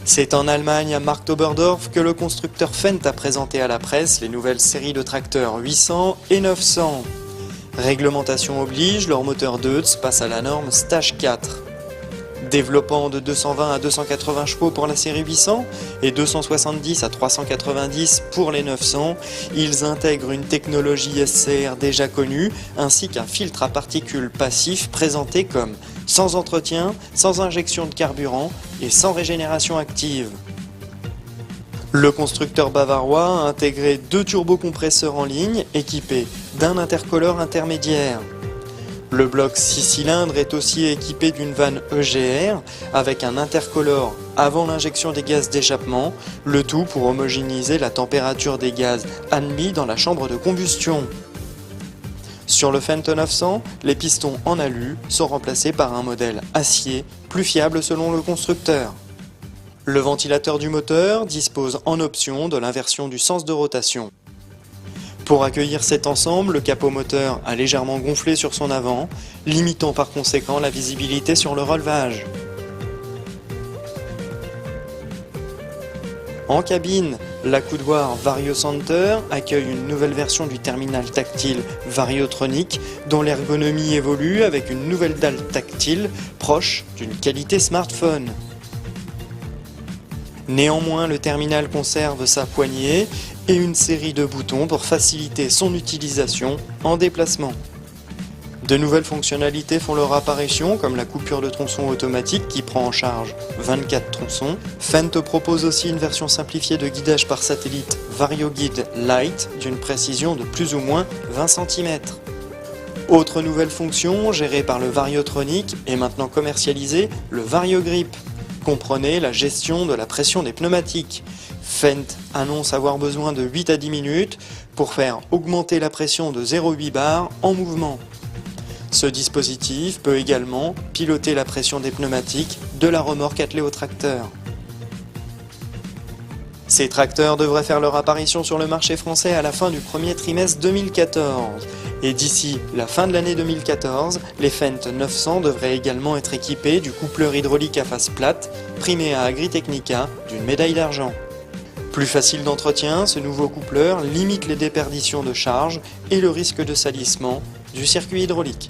C'est en Allemagne, à Marktoberdorf, que le constructeur Fendt a présenté à la presse les nouvelles séries de tracteurs 800 et 900. Réglementation oblige, leur moteur Deutz passe à la norme Stage 4. Développant de 220 à 280 chevaux pour la série 800 et 270 à 390 pour les 900, ils intègrent une technologie SCR déjà connue ainsi qu'un filtre à particules passif présenté comme sans entretien, sans injection de carburant et sans régénération active. Le constructeur bavarois a intégré 2 turbocompresseurs en ligne équipés d'un intercolore intermédiaire. Le bloc 6 cylindres est aussi équipé d'une vanne EGR avec un intercolore avant l'injection des gaz d'échappement, le tout pour homogénéiser la température des gaz admis dans la chambre de combustion. Sur le Fendt 900, les pistons en alu sont remplacés par un modèle acier plus fiable selon le constructeur. Le ventilateur du moteur dispose en option de l'inversion du sens de rotation. Pour accueillir cet ensemble, le capot moteur a légèrement gonflé sur son avant, limitant par conséquent la visibilité sur le relevage. En cabine, l'accoudoir VarioCenter accueille une nouvelle version du terminal tactile Variotronic dont l'ergonomie évolue avec une nouvelle dalle tactile proche d'une qualité smartphone. Néanmoins, le terminal conserve sa poignée et une série de boutons pour faciliter son utilisation en déplacement. De nouvelles fonctionnalités font leur apparition, comme la coupure de tronçon automatique qui prend en charge 24 tronçons. Fendt propose aussi une version simplifiée de guidage par satellite VarioGuide Lite d'une précision de plus ou moins 20 cm. Autre nouvelle fonction gérée par le Variotronic et maintenant commercialisée, le VarioGrip. Comprenez la gestion de la pression des pneumatiques. Fendt annonce avoir besoin de 8 à 10 minutes pour faire augmenter la pression de 0,8 bar en mouvement. Ce dispositif peut également piloter la pression des pneumatiques de la remorque attelée au tracteur. Ces tracteurs devraient faire leur apparition sur le marché français à la fin du premier trimestre 2014. Et d'ici la fin de l'année 2014, les Fendt 900 devraient également être équipés du coupleur hydraulique à face plate, primé à Agritechnica d'une médaille d'argent. Plus facile d'entretien, ce nouveau coupleur limite les déperditions de charge et le risque de salissement du circuit hydraulique.